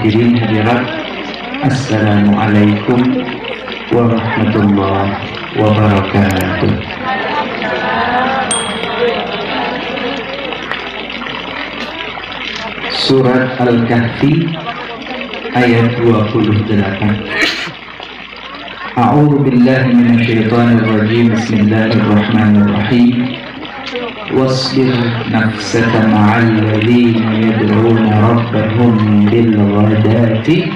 hadirin hadirat, Assalamualaikum warahmatullahi wabarakatuh. Surat Al-Kahfi ayat 28. A'udzu billahi minasyaitonir rajim. Bismillahirrahmanirrahim. Wasbir nafsaka ma'al ladzina yad'una rabbahum bil ghadati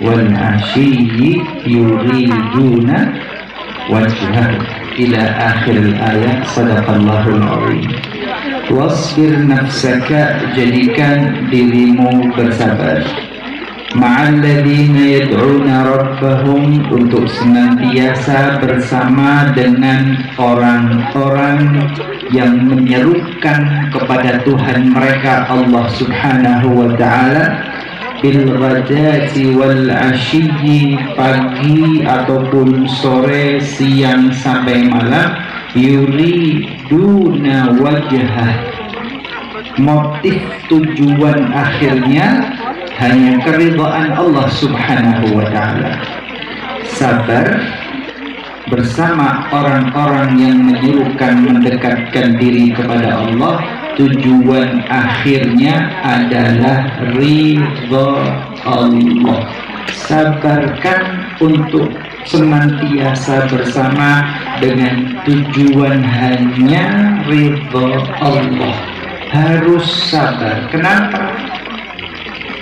wal 'ashiyyi yuriduna wajhahu ila akhir ayat. Shadaqallahul 'azim. Wasbir nafsaka, jadikan dirimu bersabar, ma'alladzina yad'una rabbahum, untuk senantiasa bersama dengan orang-orang yang menyerukan kepada Tuhan mereka Allah Subhanahu wa ta'ala, bil ghadati wal 'ashiyyi, pagi ataupun sore, siang sampai malam, yuriduna wajhah, motif tujuan akhirnya hanya keridhaan Allah Subhanahu wa ta'ala. Sabar bersama orang-orang yang menyuruhkan mendekatkan diri kepada Allah, tujuan akhirnya adalah ridha Allah. Sabarkan untuk senantiasa bersama dengan tujuan hanya ridha Allah. Harus sabar. Kenapa?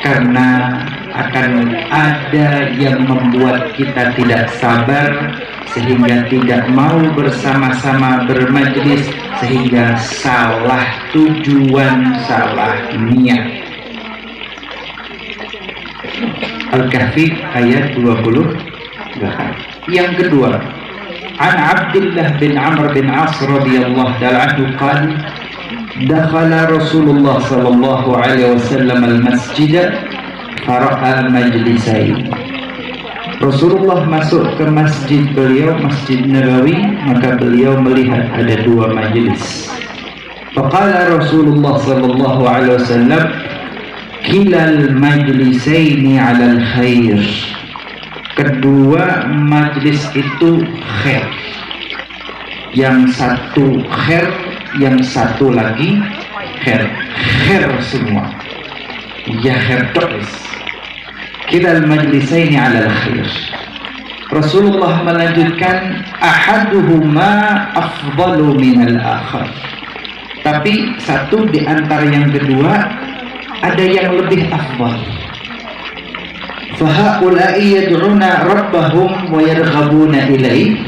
Karena akan ada yang membuat kita tidak sabar, sehingga tidak mau bersama-sama bermajlis, sehingga salah tujuan, salah niat. Al-Kahfi ayat 28. Yang kedua, an Abdullah bin Amr bin As radhiyallahu ta'ala anhu qala dakhala Rasulullah sallallahu alaihi wasallam al-masjid fara'a majlisain. Rasulullah masuk ke masjid beliau, Masjid Nabawi, maka beliau melihat ada dua majlis. Faqala Rasulullah sallallahu alaihi wasallam, kilal majlisaini 'alal khair. Kedua majlis itu khair. Yang satu khair, yang satu lagi khair. Khair semua. Ya khair terus. Kilal majlisaini 'alal khair. Rasulullah melanjutkan, ahaduhuma afdalu minal akhar. Tapi satu di antara yang kedua ada yang lebih afdal. Fahaula'i yad'una rabbahum wa yarghabuna ilaih.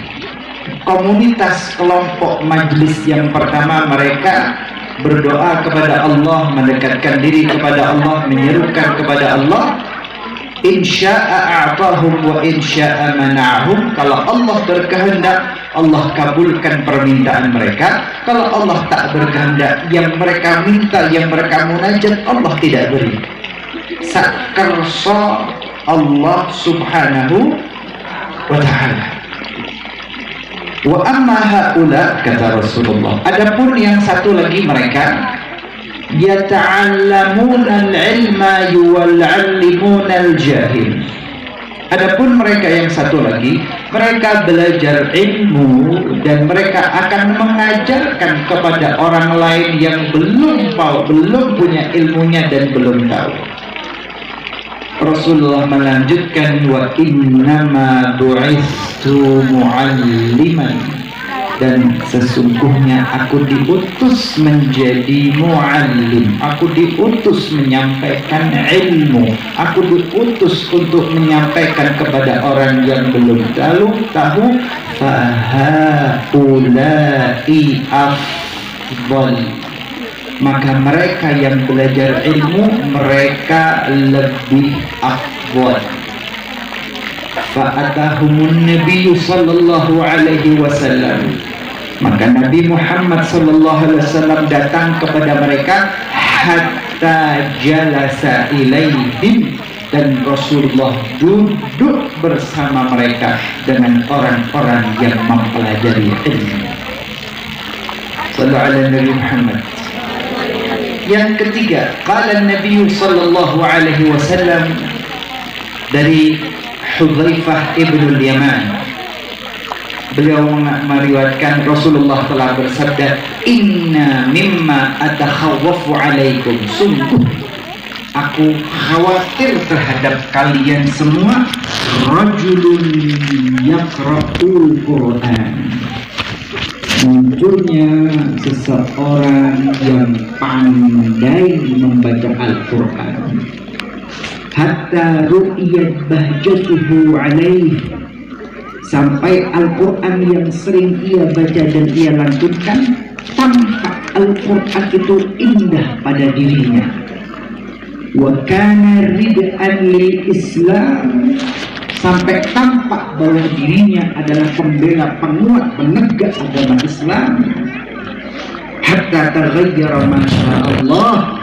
Komunitas kelompok majlis yang pertama, mereka berdoa kepada Allah, mendekatkan diri kepada Allah, menyerukan kepada Allah. Insya'a a'tahum wa insya'a mana'ahum. Kalau Allah berkehendak, Allah kabulkan permintaan mereka. Kalau Allah tak berkehendak, yang mereka minta, yang mereka munajat, Allah tidak beri. Sakarsa Allah Subhanahu wa ta'ala. Wa amma haula, kata Rasulullah, adapun yang satu lagi mereka, yata'allamuna al-ilma yu'allimuna al-jahil. Adapun mereka yang satu lagi, mereka belajar ilmu dan mereka akan mengajarkan kepada orang lain yang belum tahu, belum punya ilmunya dan belum tahu. Rasulullah melanjutkan, wa innama bu'ithu mu'alliman, dan sesungguhnya aku diutus menjadi mu'allim, aku diutus menyampaikan ilmu, aku diutus untuk menyampaikan kepada orang yang belum tahu. Fahaulai afdal, maka mereka yang belajar ilmu, mereka lebih afdal. Fa'atahumun Nabi sallallahu alaihi wasallam, maka Nabi Muhammad sallallahu alaihi wasallam datang kepada mereka, hatta jalasa ilaihim, dan Rasulullah duduk bersama mereka dengan orang-orang yang mempelajari ilmu. Sallallahu alaihi Nabi Muhammad. Yang ketiga, qala Nabi sallallahu alaihi wasallam, dari Hudzaifah ibn Yaman, beliau meriwayatkan Rasulullah telah bersabda, inna mimma atakhawwafu alaikum, sungguh aku khawatir terhadap kalian semua, rajulun yaqra'ul Qur'an, munculnya seseorang yang pandai membaca Al-Quran, hatta ru'iyat bahjatuhu alaih, sampai Al-Quran yang sering ia baca dan ia lantunkan, tampak Al-Quran itu indah pada dirinya. Wa kana rid'an lil Islam, sampai tampak bahwa dirinya adalah pembela, penguat, penegak agama Islam. Hatta taghayyara ma Allah,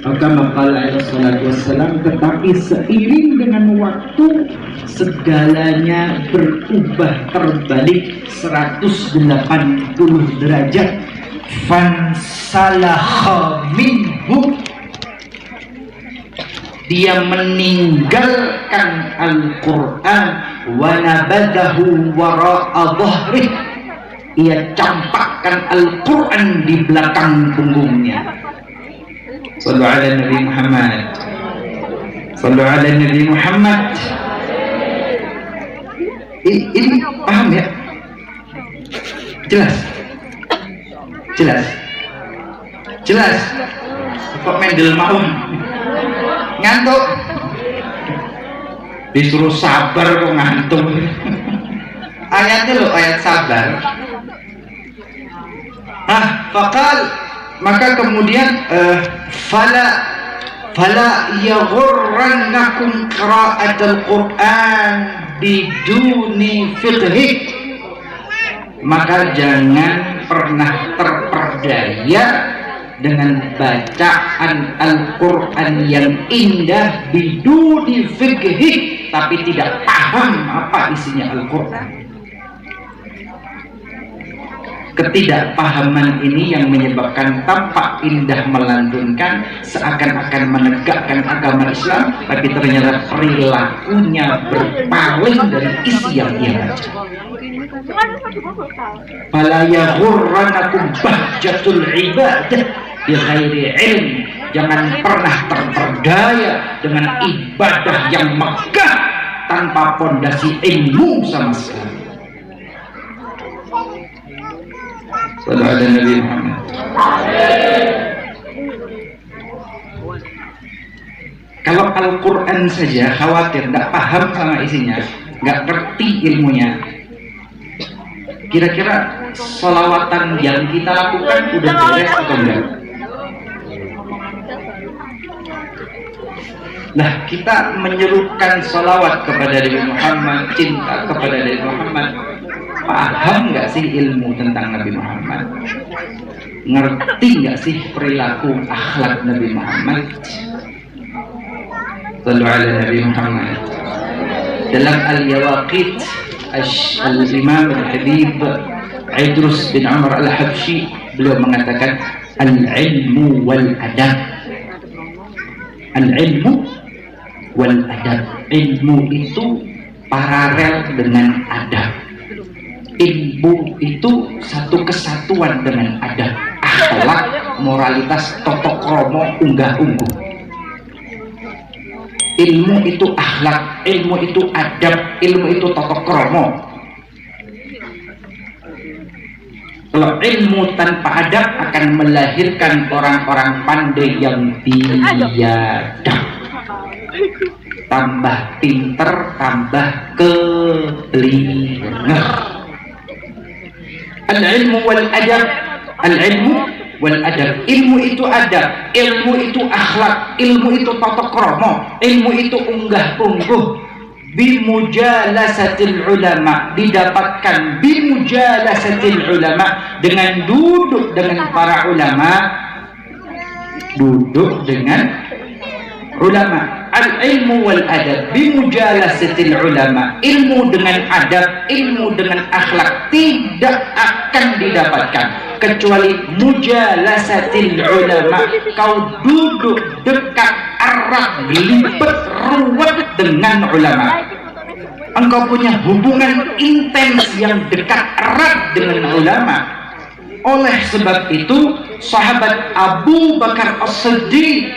kama qala alaihi salatu wassalam, tetapi seiring dengan waktu segalanya berubah terbalik 180 derajat. Fansalakha minhu, dia meninggalkan Al-Quran, wa nabadahu wara'a dhahrih, ia campakkan Al-Quran di belakang punggungnya. Sallu ala Nabi Muhammad, sallu ala Nabi Muhammad. Ini paham ya? Jelas? Jelas? Jelas? Kok mendel mau? Ngantuk? Disuruh sabar kok ngantuk. Ayatnya loh, ayat sabar. Faqal, maka kemudian fala yaghurrannakum qira'atul Qur'an biduni fiqh, maka jangan pernah terperdaya dengan bacaan Al-Quran yang indah biduni fiqh, tapi tidak paham apa isinya Al-Quran. Ketidakpahaman ini yang menyebabkan tampak indah melantunkan, seakan-akan menegakkan agama Islam, tapi ternyata perilakunya berpaling dari isi yang ia baca. Fala yaghurrannakum bahjatul ibadah bi ghairi ilm, jangan pernah terperdaya dengan ibadah yang megah tanpa pondasi ilmu sama sekali. Sallallahu alaihi Nabi Muhammad. Kalau Al-Quran saja khawatir tidak paham sama isinya, nggak ngerti ilmunya, kira-kira sholawatan yang kita lakukan udah beres atau enggak? Nah, kita menyerukan sholawat kepada Nabi Muhammad, cinta kepada Nabi Muhammad, paham nggak sih ilmu tentang Nabi Muhammad? Ngerti nggak sih perilaku akhlak Nabi Muhammad? Sallu ala Nabi Muhammad. Dalam Al-Yawaqit, Al-Imam Al-Habib Idrus bin Umar Al-Habsyi, beliau mengatakan al-ilmu wal-adab. Al-ilmu wal-adab, ilmu itu paralel dengan adab. Ilmu itu satu kesatuan dengan adab, akhlak, moralitas, toto kromo, unggah-ungguh. Ilmu itu akhlak, ilmu itu adab, ilmu itu toto kromo. Kalau ilmu tanpa adab akan melahirkan orang-orang pandai yang biadab, tambah pinter, tambah kelinger. Al-ilmu wal-adab, al-ilmu wal-adab, ilmu itu adab, ilmu itu akhlak, ilmu itu tata krama, ilmu itu unggah-ungguh. Bimujalasatil ulama, didapatkan bimujalasatil ulama, dengan duduk dengan para ulama, duduk dengan ulama. Al-ilmu wal-adab bimujalasatil ulama, ilmu dengan adab, ilmu dengan akhlak tidak akan didapatkan kecuali mujalasatil ulama. Kau duduk dekat erat, gelibet, ruwet dengan ulama. Engkau punya hubungan intens yang dekat erat dengan ulama. Oleh sebab itu sahabat Abu Bakar As-Siddiq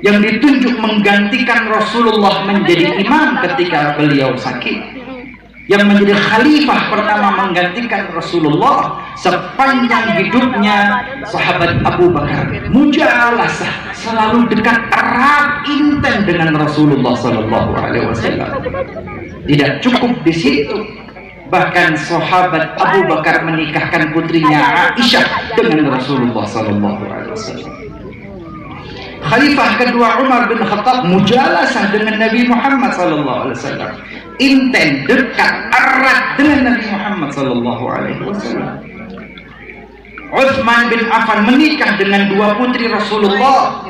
yang ditunjuk menggantikan Rasulullah menjadi imam ketika beliau sakit, yang menjadi khalifah pertama menggantikan Rasulullah sepanjang hidupnya, sahabat Abu Bakar mujalasah, selalu dekat erat intens dengan Rasulullah Sallallahu Alaihi Wasallam. Tidak cukup di situ, bahkan sahabat Abu Bakar menikahkan putrinya Aisyah dengan Rasulullah Sallallahu Alaihi Wasallam. Khalifah kedua Umar bin Khattab mujalasah dengan Nabi Muhammad Sallallahu Alaihi Wasallam, intens, dekat, erat dengan Nabi Muhammad Sallallahu Alaihi Wasallam. Utsman bin Affan menikah dengan dua putri Rasulullah.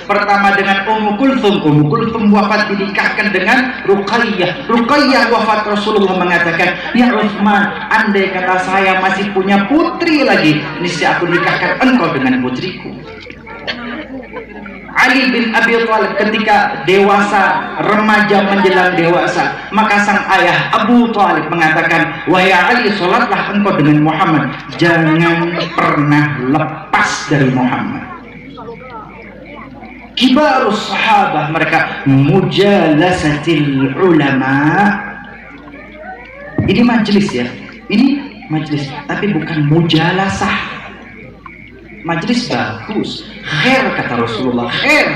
Pertama dengan Ummu Kulthum. Ummu Kulthum wafat dinikahkan dengan Ruqayyah. Ruqayyah wafat, Rasulullah mengatakan, ya Utsman, andai kata saya masih punya putri lagi, niscaya aku nikahkan engkau dengan putriku. Ali bin Abi Thalib ketika dewasa, remaja menjelang dewasa, maka sang ayah Abu Thalib mengatakan, wahai Ali, sholatlah engkau dengan Muhammad, jangan pernah lepas dari Muhammad. Kibarus sahabah, mereka mujalasatil ulama. Ini majelis ya, ini majelis, tapi bukan mujalasah. Majelis bagus, khair kata Rasulullah, khair.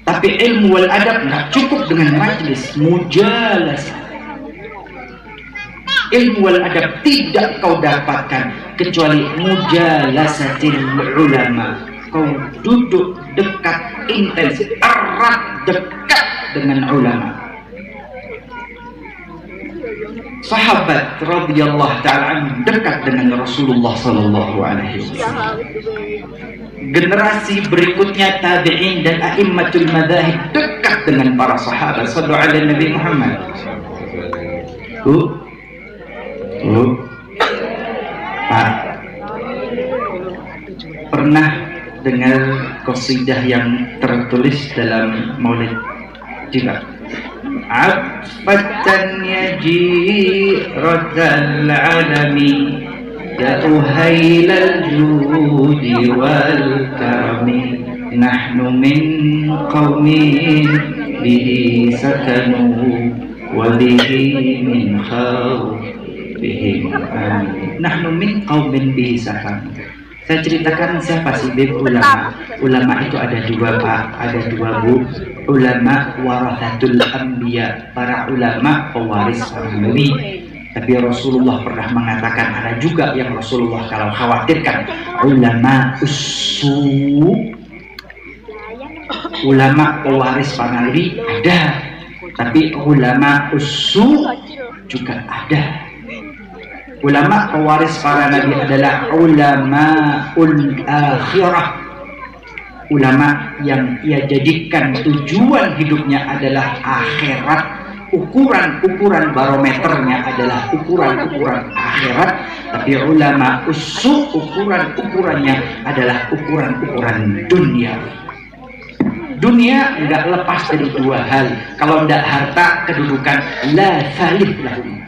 Tapi ilmu wal adab nggak cukup dengan majelis, mujalasah. Ilmu wal adab tidak kau dapatkan kecuali mujalasatil ulama. Kau duduk dekat, intens, erat, dekat dengan ulama. Sahabat radhiyallahu ta'ala anhum dekat dengan Rasulullah sallallahu alaihi wasallam. Generasi berikutnya tabi'in dan a'immatul madzahib dekat dengan para sahabat. Sallu ala Nabi Muhammad. Pak, pernah dengar qasidah yang tertulis dalam Maulid juga? Abbatan ya jiratal alami, ya uhailal judi wal karami, nahnu min qawmin bihi sakanu wa bihi min khawfihim amin. Nahnu min qawmin bihi sakanu. Saya ceritakan siapa sih Bib ulama. Ulama itu ada dua Pak, ada dua Bu. Ulama warathatul anbiya, para ulama pewaris para nabi. Tapi Rasulullah pernah mengatakan ada juga yang Rasulullah kalau khawatirkan, ulama usu. Ulama pewaris para nabi ada, tapi ulama usu juga ada. Ulama pewaris para nabi adalah ulamaul akhirah, ulama yang ia jadikan tujuan hidupnya adalah akhirat. Ukuran-ukuran barometernya adalah ukuran-ukuran akhirat. Tapi ulama usu, ukuran-ukurannya adalah ukuran-ukuran dunia. Dunia enggak lepas dari dua hal. Kalau tidak harta, kedudukan, la salih lahum.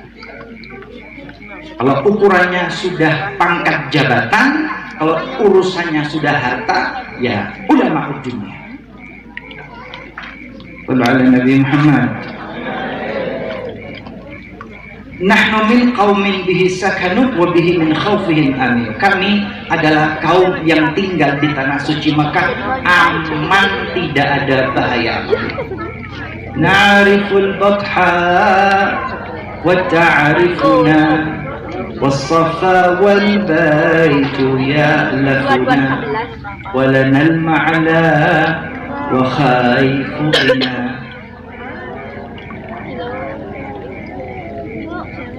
Kalau ukurannya sudah pangkat jabatan, kalau urusannya sudah harta, ya ulama dunia. Sallallahu Nabi Muhammad. Nahnu min qaumin bihi sakanu wa bihi min khawfihim amin. Kami adalah kaum yang tinggal di tanah suci Makkah, aman, tidak ada bahaya. Na'riful batha wa ta'rifuna والصفا والبيت يألفنا ولنا المعلى وخايف بنا.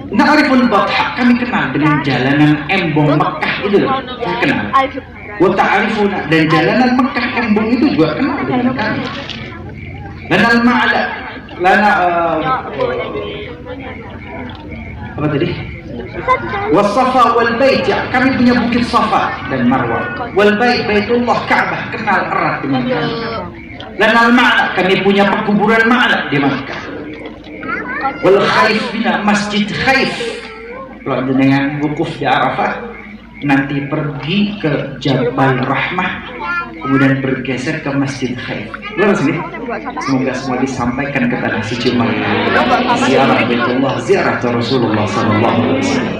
Na'riful batha, kami kenal dengan jalanan embong Mekah itu loh, saya kenal. Wa ta'rifuna, dan jalanan Mekah embong itu juga kenal dengan kami. Lana al-ma'la, lana apa tadi? Wasafa wal bait, ya, kami punya bukit Safa dan Marwah. Wal bait, Baitullah, Ka'bah, kenal erat dengan kami. Dan al-Ma'la, kami punya perkuburan Ma'la di Makkah. Wal Khaif bina, Masjid Khaif. Kalau dengan wukuf di Arafah, nanti pergi ke Jabal Rahmah, kemudian bergeser ke Masjid Khaif. Lurus nih. Semoga semua disampaikan ke tanah suci Makkah. Ziarah Baitullah, ziarah Rasulullah sallallahu alaihi wasallam.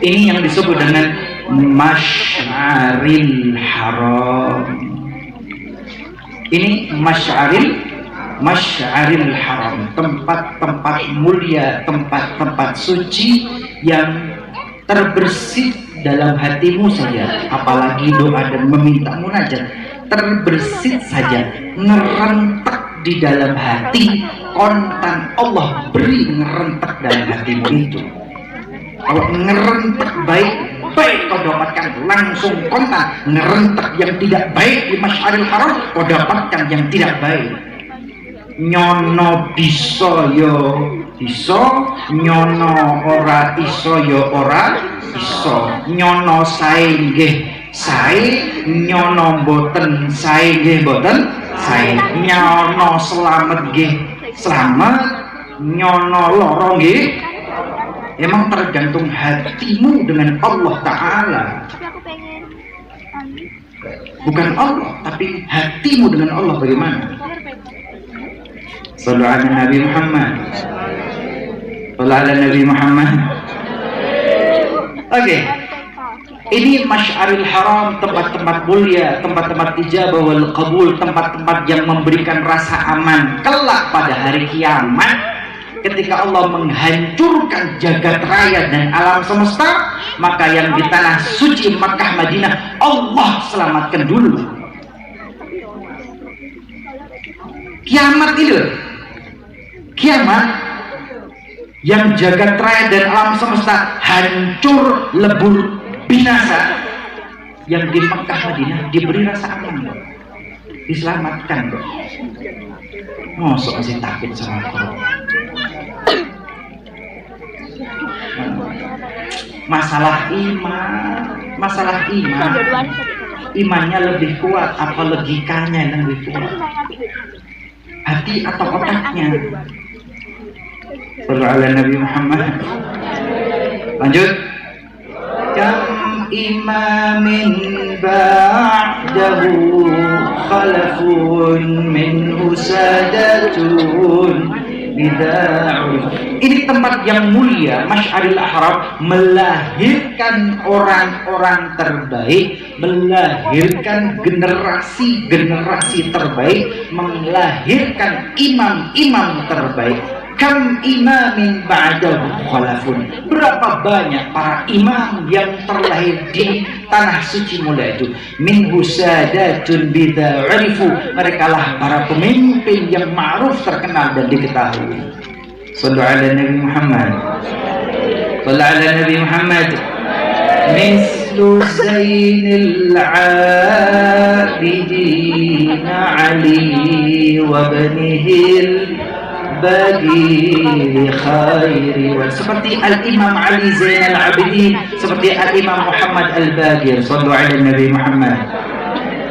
Ini yang disebut dengan Masy'aril Haram. Ini Masy'aril Haram, tempat-tempat mulia, tempat-tempat suci yang terbersih dalam hatimu saja, apalagi doa dan meminta munajat, terbersih saja, ngerentek di dalam hati, kontan Allah beri ngerentek dalam hatimu itu. Kalau ngerentek baik kau dapatkan langsung kontan. Ngerentek yang tidak baik di Masy'aril Haram, kau dapatkan yang tidak baik. Nyono bisa yo iso, nyono ora iso yo ora iso. Nyono sae nggih sae, nyono mboten sae nggih mboten sae. Nyono slamet nggih slamet, nyono lara nggih. Emang tergantung hatimu dengan Allah Ta'ala. Bukan Allah, tapi hatimu dengan Allah bagaimana? Sallu ala Nabi Muhammad. Sallu ala Nabi Muhammad. Oke. Ini Masy'aril Haram, tempat-tempat mulia, tempat-tempat ijabah wal qabul, tempat-tempat yang memberikan rasa aman kelak pada hari kiamat. Ketika Allah menghancurkan jagat raya dan alam semesta, maka yang di tanah suci Makkah Madinah Allah selamatkan dulu. Kiamat itu, kiamat yang jagat raya dan alam semesta hancur lebur binasa, yang di Makkah Madinah diberi rasa aman, diselamatkan. Mosok masih takut sama Allah. Masalah iman, imannya lebih kuat apa logikanya yang lebih kuat, hati atau otaknya? Sallu ala Nabi Muhammad. Lanjut. Kam imamin ba'dahu khalafun minhu sadatun. Ini tempat yang mulia, Masy'aril Haram, melahirkan orang-orang terbaik, melahirkan generasi-generasi terbaik, melahirkan imam-imam terbaik. Kam imamin ba'dahu khalafun. Berapa banyak para imam yang terlahir di tanah suci mulia itu. Minhu sadatun bidza urifu. Mereka lah para pemimpin yang ma'ruf, terkenal dan diketahui. Sallu ala Nabi Muhammad. Sallu ala Nabi Muhammad. Mislu Zainil Abidin Ali wa ibnihil bagi khairi, seperti Al-Imam Ali Zainal Abidin, seperti Al-Imam Muhammad Al-Bagir. Sallu ala Nabi Muhammad.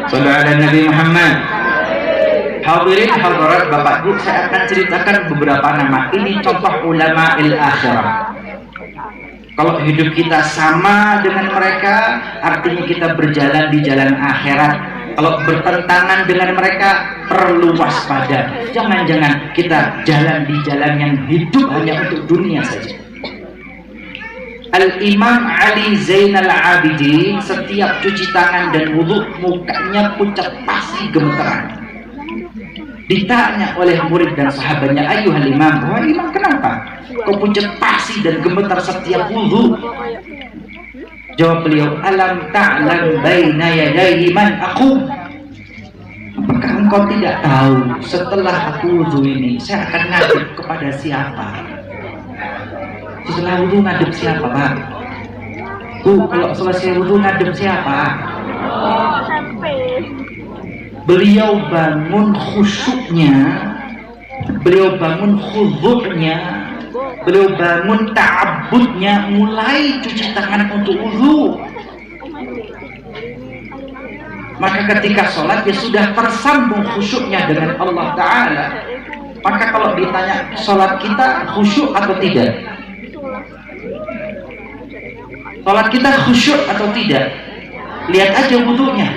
Sallu ala Nabi Muhammad. Hadirin hadirat Bapak Ibu, saya akan ceritakan beberapa nama. Ini contoh ulama al-akhirah. Kalau hidup kita sama dengan mereka, artinya kita berjalan di jalan akhirat. Kalau bertentangan dengan mereka, perlu waspada. Jangan-jangan kita jalan di jalan yang hidup hanya untuk dunia saja. Al-Imam Ali Zainal Abidin, setiap cuci tangan dan wudhu, mukanya pucat pasi gemeteran. Ditanya oleh murid dan sahabatnya, ayyuhal imam, wahai imam, kenapa kau pucat pasi dan gemetar setiap wudhu? Jawab beliau, alam ta'lam baina yadayhi man aqum. Apakah engkau tidak tahu setelah aku wudhu ini saya akan ngadep kepada siapa? Setelah wudhu ngadep siapa, Pak? Kalau selesai wudhu ngadep siapa? Beliau bangun khusyuknya, beliau bangun khudu'nya, beliau bangun ta'abbudnya, mulai cuci tangan untuk wudu. Maka ketika sholat dia sudah tersambung khusyuknya dengan Allah Ta'ala. Maka kalau ditanya sholat kita khusyuk atau tidak, sholat kita khusyuk atau tidak, lihat aja wudunya.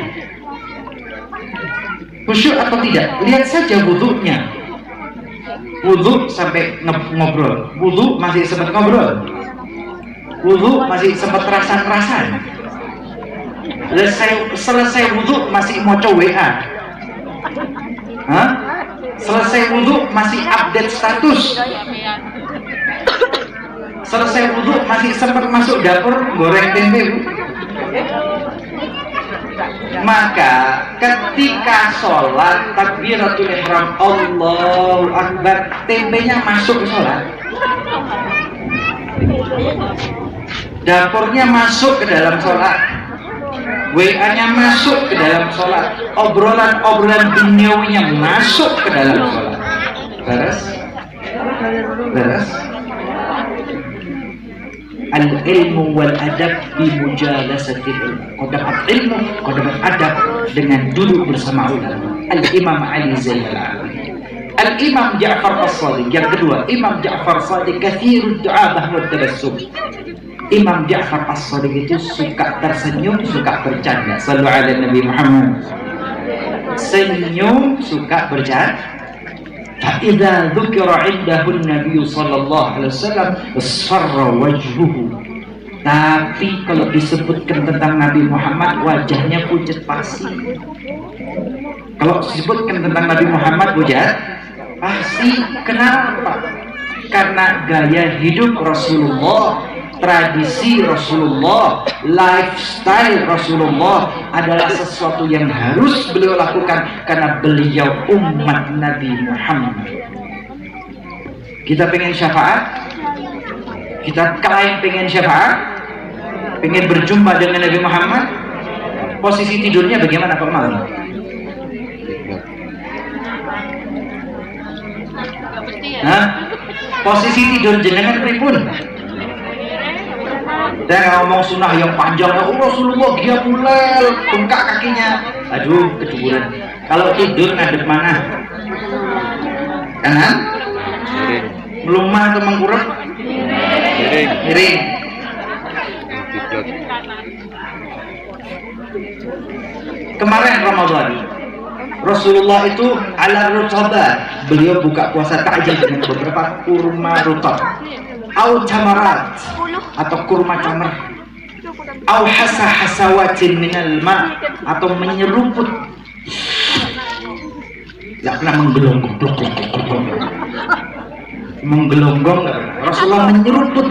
Khusyuk atau tidak, lihat saja wudunya. Wudu sampai ngobrol, wudu masih sempat ngobrol, wudu masih sempat rasan-rasan, selesai wudu masih mau WA, selesai wudu masih update status, selesai wudu masih sempat masuk dapur goreng tempe. Maka ketika sholat takbiratul ihram Allahu Akbar, tempenya masuk ke sholat, dapurnya masuk ke dalam sholat, WA-nya masuk ke dalam sholat, obrolan duniawinya masuk ke dalam sholat. Beres? Beres? Al-ilmu wal adab bi mujalasatil ilm. Kau dapat ilmu, kau dapat adab dengan duduk bersama ulama. Al-Imam Ali Zainal Abidin, Al-Imam Ja'far As-Shadiq. Yang kedua, Imam Ja'far As-Shadiq kathirud du'a bahwa tabassum. Imam Ja'far As-Shadiq itu suka tersenyum, suka bercanda. Sallu ala Nabi Muhammad. Senyum, suka bercanda. Fa'idha dhukira indahun Nabi sallallahu alaihi wasallam asfarra wajhuhu. Tapi kalau disebutkan tentang Nabi Muhammad, wajahnya pucat pasi. Kalau disebutkan tentang Nabi Muhammad, wajah pasti. Kenapa? Karena gaya hidup Rasulullah, tradisi Rasulullah, lifestyle Rasulullah adalah sesuatu yang harus beliau lakukan karena beliau umat Nabi Muhammad. Kita pengen syafaat, kita klaim pengen syafaat, pengen berjumpa dengan Nabi Muhammad. Posisi tidurnya bagaimana Pak Malam? Posisi tidur jenengan pripun? Saya ngomong sunnah yang panjang, Rasulullah dia mulai bengkak kakinya, aduh kecuburan. Kalau tidur ngadep mana? Kanan? Melumah atau mengkurep? Miring. Kemarin Ramadan Rasulullah itu ala rutabat, beliau buka puasa takjil dengan beberapa kurma rutab, au tamarat atau kurma camar, au hasawatin minal ma, atau menyeruput, nggak pernah menggelonggong. Rasulullah menyeruput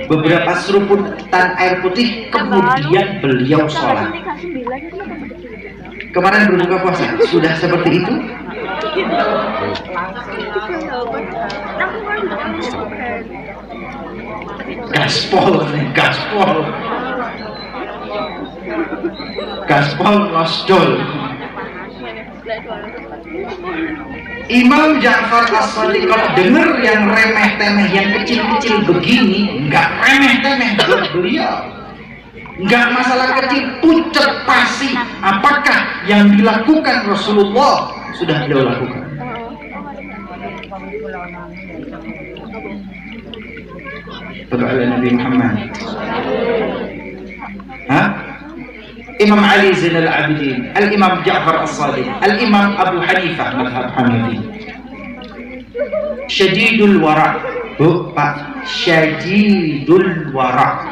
beberapa seruputan air putih, kemudian beliau sholat. Kemarin berbuka puasa sudah seperti itu. Gaspol nosdol. Imam Ja'far As-Shadiq kalau dengar yang remeh-temeh, yang kecil-kecil begini, nggak remeh-temeh buat beliau. Nggak masalah kecil, pucat pasi. Apakah yang dilakukan Rasulullah sudah beliau lakukan? Berdoa Nabi Muhammad. Imam Ali Zainal Abidin, Al-Imam Ja'far As-Shadiq, Al-Imam Abu Hanifah madhab Hanafi. Syadidul wara', Pak, syadidul wara',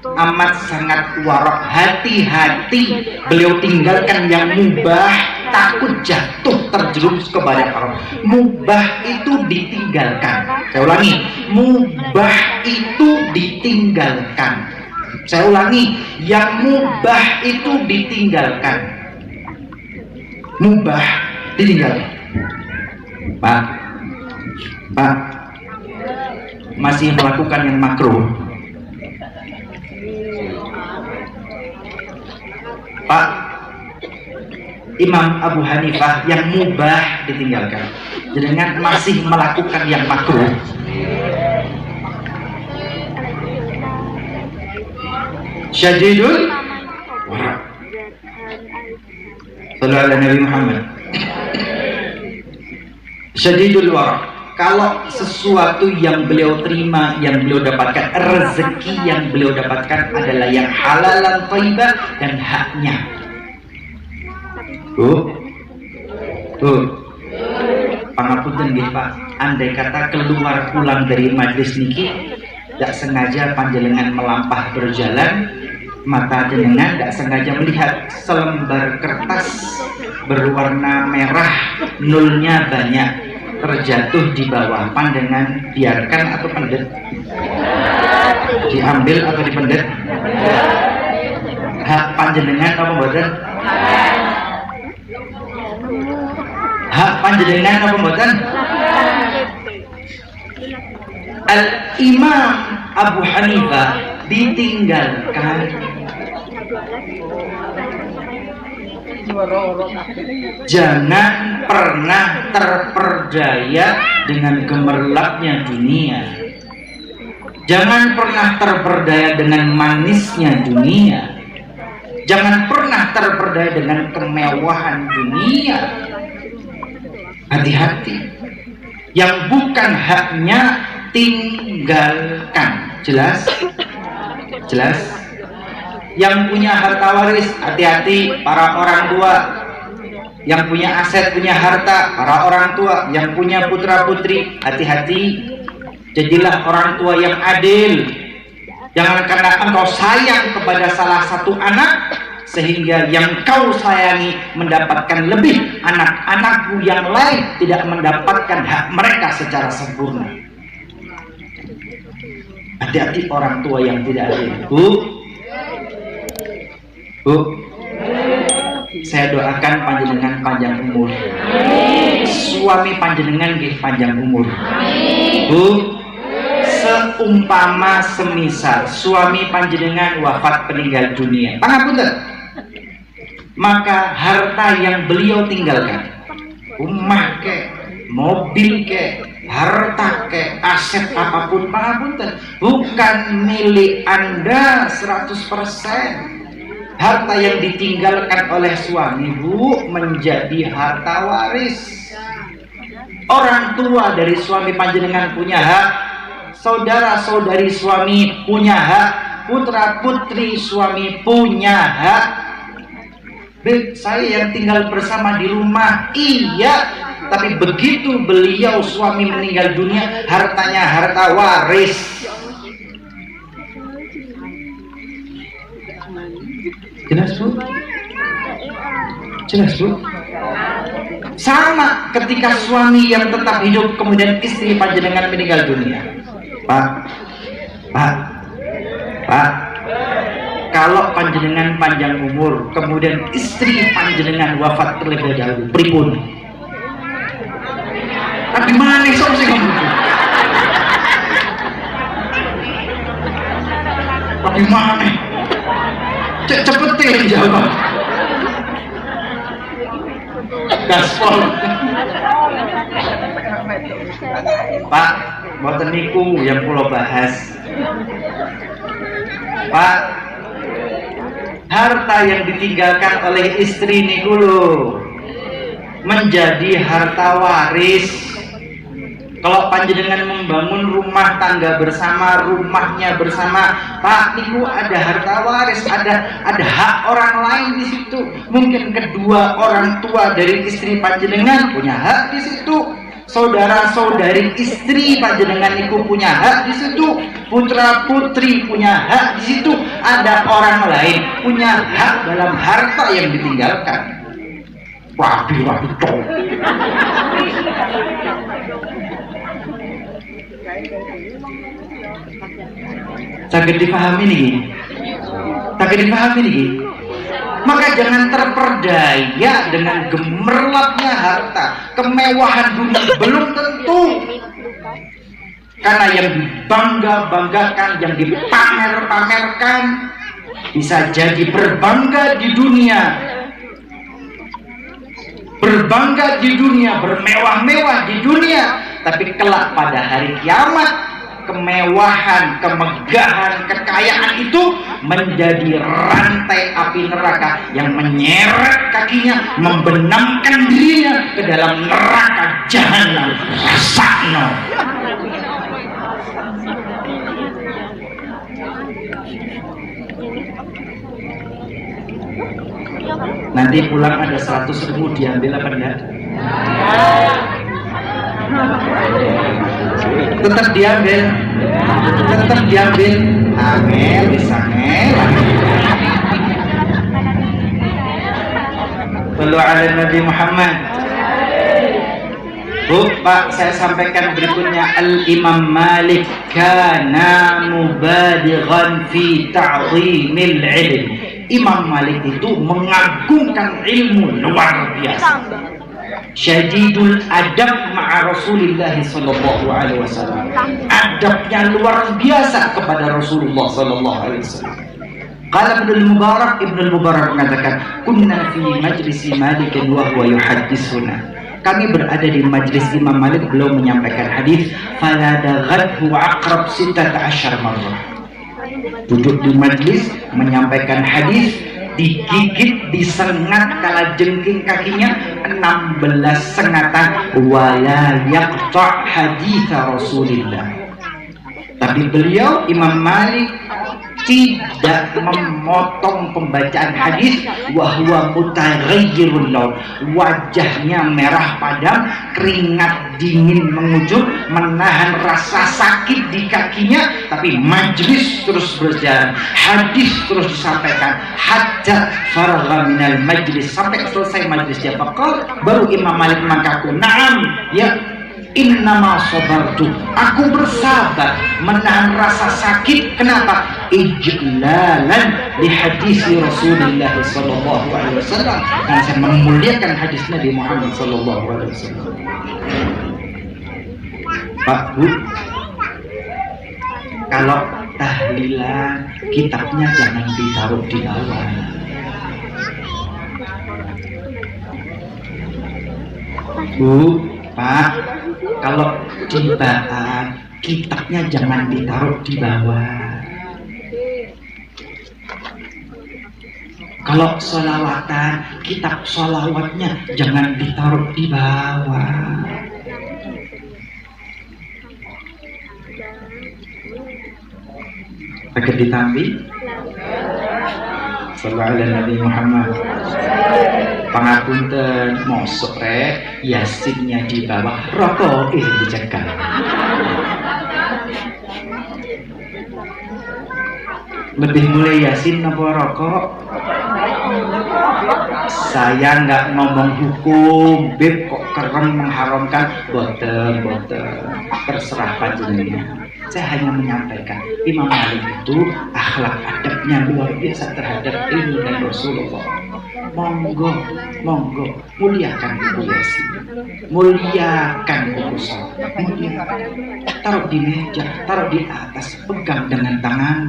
amat sangat wara', hati-hati. Beliau tinggalkan yang mubah, takut jatuh terjerumus kepada haram. Mubah itu ditinggalkan. Saya ulangi, mubah itu ditinggalkan. Saya ulangi, yang mubah itu ditinggalkan. Mubah ditinggalkan. Pak, masih melakukan yang makruh. Pak, Imam Abu Hanifah yang mubah ditinggalkan. Jangan masih melakukan yang makruh. syadidul wara. Sallallahu alaihi Nabi Muhammad. Syadidul wara. Kalau sesuatu yang beliau terima, yang beliau dapatkan, rezeki yang beliau dapatkan adalah yang halalan thayyibah dan haknya. Pangapunten nggih Pak, andai kata keluar pulang dari majelis niki tidak sengaja panjenengan melampah berjalan, mata jenengan tidak sengaja melihat selembar kertas berwarna merah, nolnya banyak, terjatuh di bawah, pandangan biarkan atau pendet? Diambil atau dipendet? Hak panjenengan apa mboten? Hak panjenengan apa mboten? Al-Imam Abu Hanifah ditinggalkan jangan pernah terperdaya dengan gemerlapnya dunia. Jangan pernah terperdaya dengan manisnya dunia. Jangan pernah terperdaya dengan kemewahan dunia. Hati-hati. Yang bukan haknya tinggalkan. Jelas? Jelas? Yang punya harta waris, hati-hati para orang tua. Yang punya aset, punya harta, para orang tua. Yang punya putra-putri, hati-hati. Jadilah orang tua yang adil. Jangan karena engkau sayang kepada salah satu anak sehingga yang kau sayangi mendapatkan lebih, anak-anakmu yang lain tidak mendapatkan hak mereka secara sempurna. Hati-hati orang tua yang tidak adil. Bu, saya doakan panjenengan panjang umur. Suami panjenengan nggih panjang umur. Bu, seumpama semisal suami panjenengan wafat meninggal dunia, pangapunten, maka harta yang beliau tinggalkan, rumah ke, mobil ke, harta ke, aset apapun, pangapunten, bukan milik Anda 100%. Harta yang ditinggalkan oleh suami, Bu, menjadi harta waris. Orang tua dari suami panjenengan punya hak, saudara-saudari suami punya hak, putra-putri suami punya hak. Saya yang tinggal bersama di rumah, iya, tapi begitu beliau suami meninggal dunia, hartanya harta waris. Jelas Bu? Jelas Bu? Sama ketika suami yang tetap hidup kemudian istri panjenengan meninggal dunia. Pak, kalau panjenengan panjang umur kemudian istri panjenengan wafat terlebih dahulu, pripun? Tapi mana sok sih kamu? Bagaimana? Cepetin jawab. Gaspol. Pak, mboten niku yang kula bahas. Pak, harta yang ditinggalkan oleh istri niku lho menjadi harta waris. Kalau panjenengan membangun rumah tangga bersama, rumahnya bersama, Pak, niku ada harta waris, ada hak orang lain di situ. Mungkin kedua orang tua dari istri panjenengan punya hak di situ. Saudara-saudari istri panjenengan niku punya hak di situ. Putra-putri punya hak di situ. Ada orang lain punya hak dalam harta yang ditinggalkan. Rapi-rapi cowok. Sakit dipahami nih, sakit dipahami nih. Maka jangan terperdaya dengan gemerlapnya harta, kemewahan dunia belum tentu. Karena yang dibangga-banggakan, yang dipamer-pamerkan, bisa jadi berbangga di dunia, berbangga di dunia, bermewah-mewah di dunia, tapi kelak pada hari kiamat kemewahan, kemegahan, kekayaan itu menjadi rantai api neraka yang menyeret kakinya, membenamkan dirinya ke dalam neraka jahanam. Rasakno. Nanti pulang ada 100.000 diambil apa enggak? Tetap diambil, tetap diambil. Angel bisa ngel. Sallu ala Nabi Muhammad. Bu, Pak, saya sampaikan berikutnya. Al-Imam Malik kana mubalighan fi ta'zimil ilm. Imam Malik itu mengagungkan ilmu luar biasa. Syadidul adab ma'a Rasulillah sallallahu alaihi wasallam. Adabnya luar biasa kepada Rasulullah sallallahu alaihi wasallam. Qala Ibnu Mubarak mengatakan, "Kunna fi majlisi Malik wa huwa yuhadditsuna." Kami berada di majlis Imam Malik, beliau menyampaikan hadis, "Fala daghathu aqrab 16 marrah." Duduk di majlis menyampaikan hadis, digigit, disengat kala jengking kakinya 16 sengatan. Wala yaqta' hadits Rasulillah. Tapi beliau Imam Malik tidak memotong pembacaan hadis. Wahwa mutaghayyirul laun, wajahnya merah padam, keringat dingin mengucur, menahan rasa sakit di kakinya, tapi majlis terus berjalan, hadis terus disampaikan hatta faragha minal majlis, sampai selesai majlisnya. Faqal, baru Imam Malik mengaku, "Na'am, ya, innama sabartu, aku bersabar menahan rasa sakit." Kenapa? Ijlalan li hadisi Rasulullah sallallahu alaihi wasallam, karena saya memuliakan hadis Nabi Muhammad sallallahu alaihi wasallam. Pak, Bu, kalau tahlilan kitabnya jangan ditaruh di bawah. Bu, Pak, kalau ciptaan kitabnya jangan ditaruh di bawah. Kalau sholawatan, kitab sholawatnya jangan ditaruh di bawah. Pakai ditambi. Sallallahu alaihi Nabi Muhammad. Pangapunten, mosok rek yasinnya di bawah, rokok dicegah. Lebih mulai yasin apa rokok? Saya nggak ngomong hukum, Beb, kok keren mengharamkan. Boten, terserah panjenengan. Saya hanya menyampaikan Imam Malik itu akhlak adabnya luar biasa terhadap ilmu dan Rasulullah. Monggo, muliakan buku Yasin, muliakan buku sholat, muliakan. Taruh di meja, taruh di atas, pegang dengan tangan.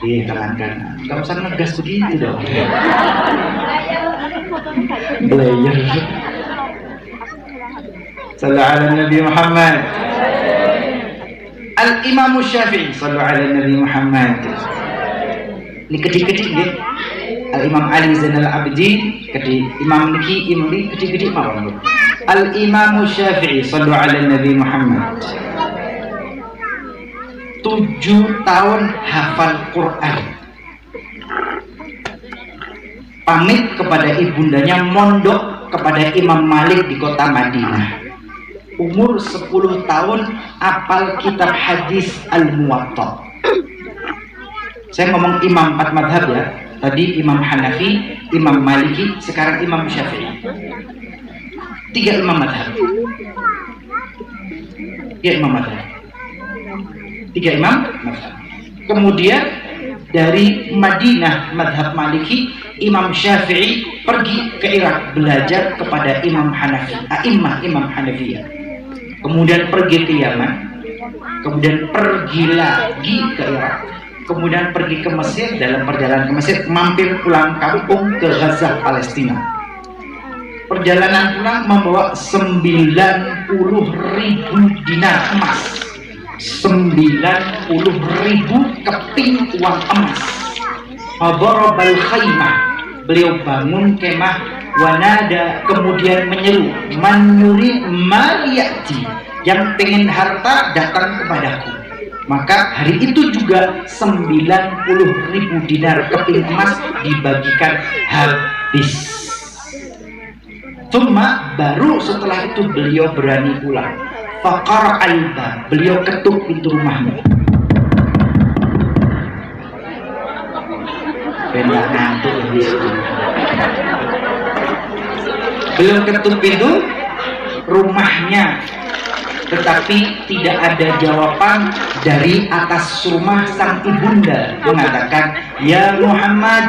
Tangan kanan, gak usah ngegas begitu dong. Belajar. Sallallahu ala Nabi Muhammad. Al-Imam Syafi'i sallallahu ala Nabi Muhammad. Ini kecil-kecil ya. Al-Imam Ali Zainal Abidin, Imam Niki, kecil-kecil mawon. Al-Imam Syafi'i sallallahu ala Nabi Muhammad. 7 tahun hafal Quran. Pamit kepada ibundanya, mondok kepada Imam Malik di kota Madinah. Umur 10 tahun apal kitab hadis Al-Muwatta. Saya ngomong imam 4 madhab ya. Tadi Imam Hanafi, Imam Maliki, sekarang Imam Syafi'i. 3 imam madhab. 3 imam madhab. 3 imam madhab. Kemudian dari Madinah madhab Maliki, Imam Syafi'i pergi ke Irak belajar kepada Imam Hanafi, Imam Hanafiyah. Kemudian pergi ke Yaman, kemudian pergi lagi ke Irak, kemudian pergi ke Mesir. Dalam perjalanan ke Mesir mampir pulang kampung ke Gaza, Palestina. perjalanan pulang membawa 90.000 dinar emas, 90.000 keping uang emas. Fadarabal khaymah, beliau bangun kemah, wanada, kemudian menyeru, man yurid maliyati, yang pengen harta datang kepadaku. Maka hari itu juga 90.000 dinar keping emas dibagikan habis. Cuma baru setelah itu beliau berani pulang. Faqara al-bab, beliau ketuk pintu rumahnya. Benar ngantuk di situ. Beliau ketuk pintu rumahnya, tetapi tidak ada jawaban dari atas rumah sang ibunda. Mengatakan, ya Muhammad.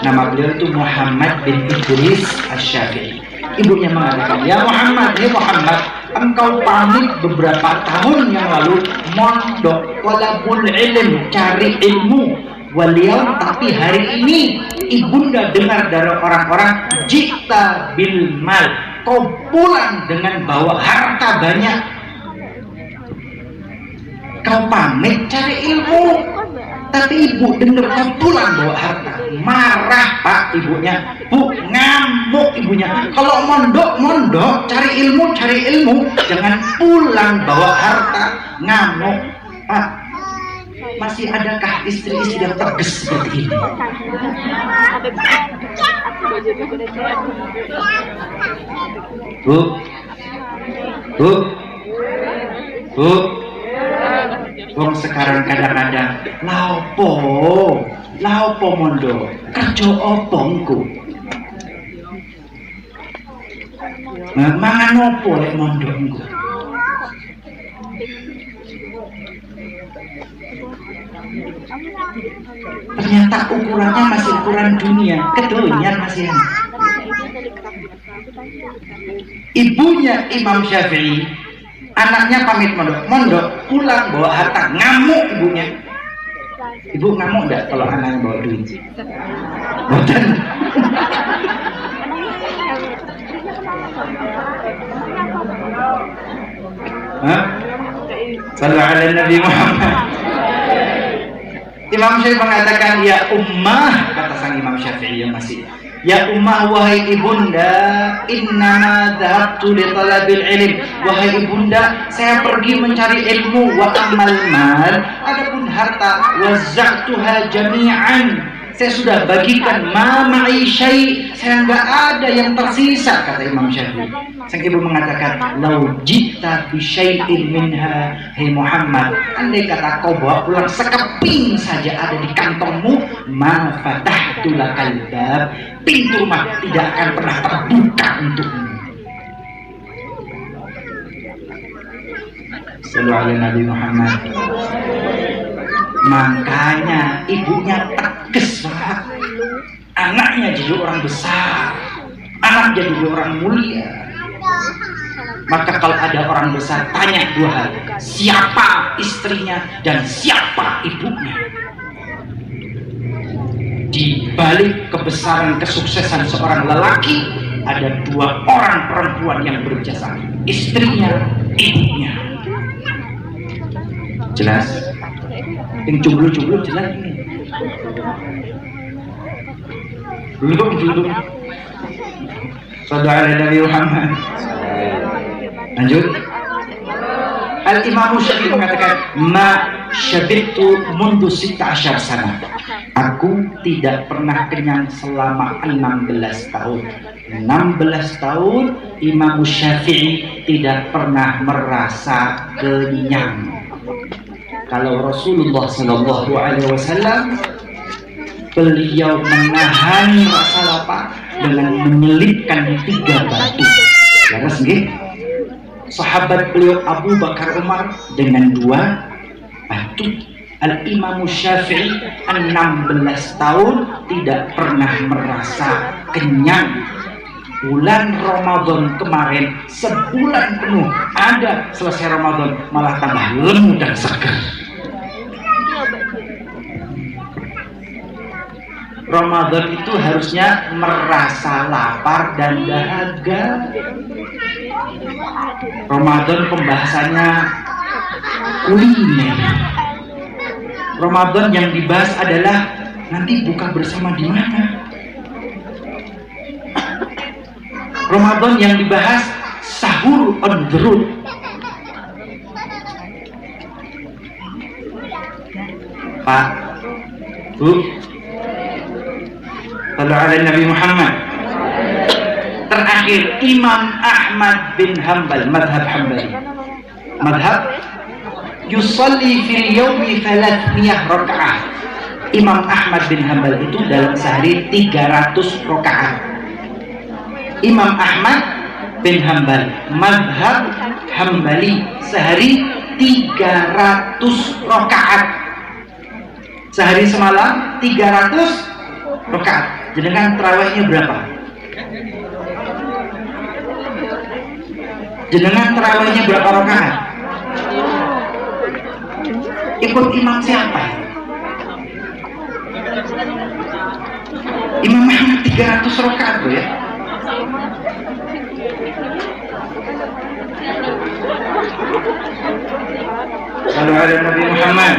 Nama beliau itu Muhammad bin Idris Asy-Syafi'i. Ibunya mengatakan, ya Muhammad, ya Muhammad, engkau pamit beberapa tahun yang lalu mondok talabul ilm, cari ilmu, waliyaum, tapi hari ini ibunda dengar dari orang-orang, jita bil mal, kau pulang dengan bawa harta banyak. Kau pamit cari ilmu, tapi ibu dengar kau pulang bawa harta. Marah pak ibunya, bu, ngamuk ibunya. Kalau mondok cari ilmu, jangan pulang bawa harta. Ngamuk pak. Masih adakah istri-istri yang tegas seperti ini? Bu, wong sekarang kadang-kadang laupo mondo kerja opo engko, mangan opo lek mondo engko. Ternyata ukurannya masih ukuran dunia, kedonyan masih. Ibunya Imam Syafi'i, anaknya pamit mondok pulang bawa harta, ngamuk ibunya. Ibu ngamuk enggak kalau anaknya bawa duit? Boten. Sallallahu alaihi Nabi Muhammad. Imam Syafi'i mengatakan, ya ummah, kata sang Imam Syafi'i yang masih, ya ummah, wahai ibunda, innama dhahabtu li talabil ilm, wahai ibunda, saya pergi mencari ilmu, wa amal mal, adapun harta, wazza'tuha jami'an, saya sudah bagikan, ma ma'i syai', saya enggak ada yang tersisa, kata Imam Syafi'i. Sang ibu mengatakan, lau jita bi syai'in minha, hei Muhammad, andai kata kau bawa pulang sekeping saja ada di kantongmu, ma fatahtu lakal bab, pintu rumah tidak akan pernah terbuka untukmu. Sallallahu alaihi Nabi Muhammad. Makanya ibunya tegas, Pak. Anaknya jadi orang besar, anak jadi orang mulia. Maka kalau ada orang besar, tanya dua hal, siapa istrinya dan siapa ibunya. Di balik kebesaran kesuksesan seorang lelaki ada dua orang perempuan yang berjasa, istrinya, ibunya. Jelas? Yang jomblo-jomblo jelas ini. Belum. Saudara Nabi Muhammad. Lanjut. Al-Imam Syafi'i mengatakan, ma syabittu mundu 16 sana. Aku tidak pernah kenyang selama 16 tahun. 16 tahun Imam Syafi'i tidak pernah merasa kenyang. Kalau Rasulullah Sallallahu Alaihi Wasallam, beliau menahan rasa lapar dengan menyelipkan 3 batu. Jelas nggih? Sahabat beliau Abu Bakar Umar dengan 2 batu. Al-Imam Syafi'i 16 tahun tidak pernah merasa kenyang. Bulan Ramadan kemarin sebulan penuh ada, selesai Ramadan malah tambah lemu dan seger. Ramadan itu harusnya merasa lapar dan dahaga. Ramadan pembahasannya kuliner. Ramadan yang dibahas adalah nanti buka bersama di mana. Ramadan yang dibahas sahur on the road. Pak, Bu, sallu ala Nabi Muhammad. Terakhir, Imam Ahmad bin Hanbal, madhab Hanbali. Madhab yusalli fil yawmi 300 rakaat. Imam Ahmad bin Hanbal itu dalam sehari 300 rakaat. Imam Ahmad bin Hanbal, madhab Hanbali, sehari 300 rakaat. Sehari semalam 300 rakaat. Jenengan tarawihnya berapa? Jenengan tarawihnya berapa rakaat? Ikut imam siapa? Imam Ahmad 300 rakaat tuh ya. Sallu ala Nabi Muhammad.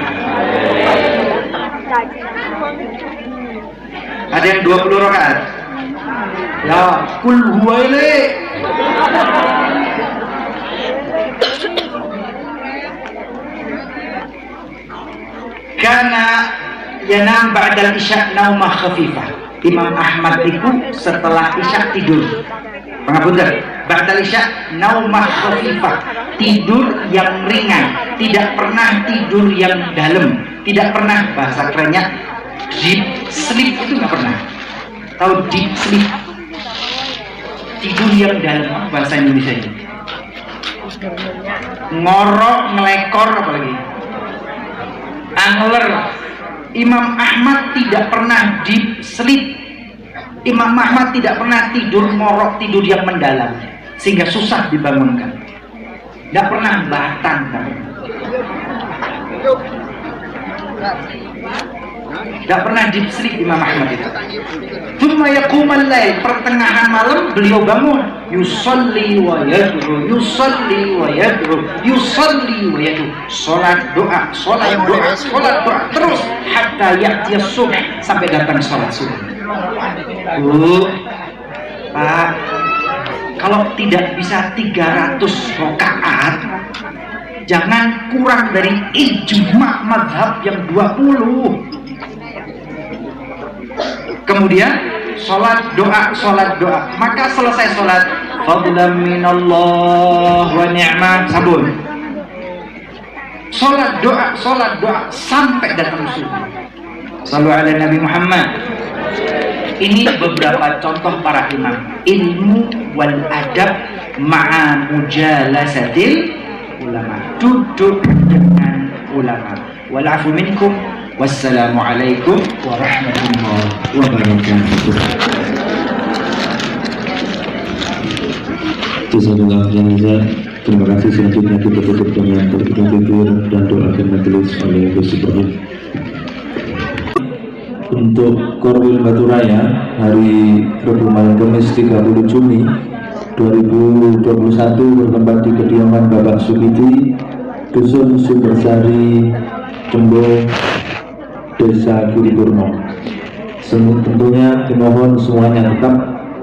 Ada yang 20 rakaat. Ya, kul huwa ini. Karena yanam ba'dal isya naumah khafifah. Imam Ahmad itu setelah isya tidur. Pengapunten, ba'dal isya naumah khafifah, tidur yang ringan, tidak pernah tidur yang dalam, tidak pernah, bahasa kerennya deep sleep itu nggak pernah. Tahu deep sleep? Tidur yang dalam, bahasa Indonesia itu. Ngorok, ngelekor apalagi. Angler. Imam Ahmad tidak pernah deep sleep. Imam Ahmad tidak pernah tidur ngorok, tidur yang mendalam, sehingga susah dibangunkan. Tidak pernah batang. Tidak pernah deep sleep Imam Ahmad itu. Tsumma yaqumal lail, pertengahan malam beliau bangun, yusalli wa yad'u, yusalli wa yad'u, yusalli wa yad'u. Salat doa, salat doa, salat doa terus hatta ya'ti as-subh, sampai datang salat subuh. Pak, kalau tidak bisa 300 rakaat, jangan kurang dari ijma' mazhab yang 20. Kemudian sholat doa, maka selesai sholat, fadlan minallah wa ni'mat, sabun. Sholat doa sampai datang subuh. Sallu ala Nabi Muhammad. Ini beberapa contoh para imam. Ilmu wal adab ma'a mujalasatil ulama, duduk dengan ulama. Walafu minkum. Wassalamualaikum warahmatullahi wabarakatuh. Terima kasih. Selanjutnya kita tutup dengan berdoa dan doakan majelis oleh Gus Ibrahim. Untuk Korwil Baturaya hari Rabu malam Kamis 30 Juni 2021 bertempat di kediaman Bapak Sukiti, Dusun Sumbersari, Jembo, Desa Giripurno. Tentunya dimohon semuanya tetap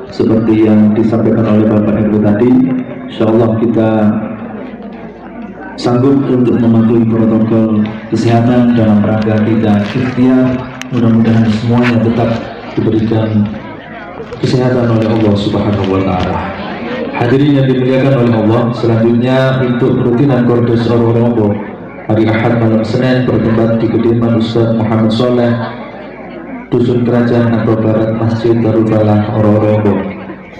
seperti yang disampaikan oleh Bapak RW tadi. Insyaallah kita sanggup untuk mematuhi protokol kesehatan dalam rangka kita ikhtiar. Mudah-mudahan semuanya tetap diberikan kesehatan oleh Allah Subhanahu wa Ta'ala. Hadirin yang dimuliakan oleh Allah, selanjutnya untuk rutinan Kordos Oro-Rombo hari Ahad malam Senin bertempat di kediaman Ustaz Muhammad Soleh, Dusun Kerajaan atau Barat Masjid Darul Falah Oro-Rombo.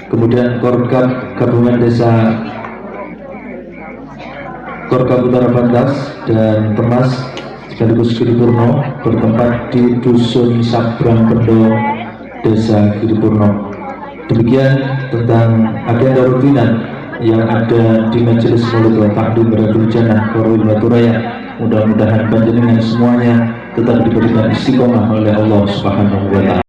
Kemudian Korkap Gabungan Desa Korkap Utara 14 dan Temas sekaligus Giripurno bertempat di Dusun Sabrang Pedo, Desa Giripurno. Demikian tentang agenda rutinan yang ada di Majelis Maulid wa Ta'lim Radul Jannah Korwil Baturaya. Mudah-mudahan panjenengan semuanya tetap diberikan istiqomah oleh Allah Subhanahu wa Ta'ala.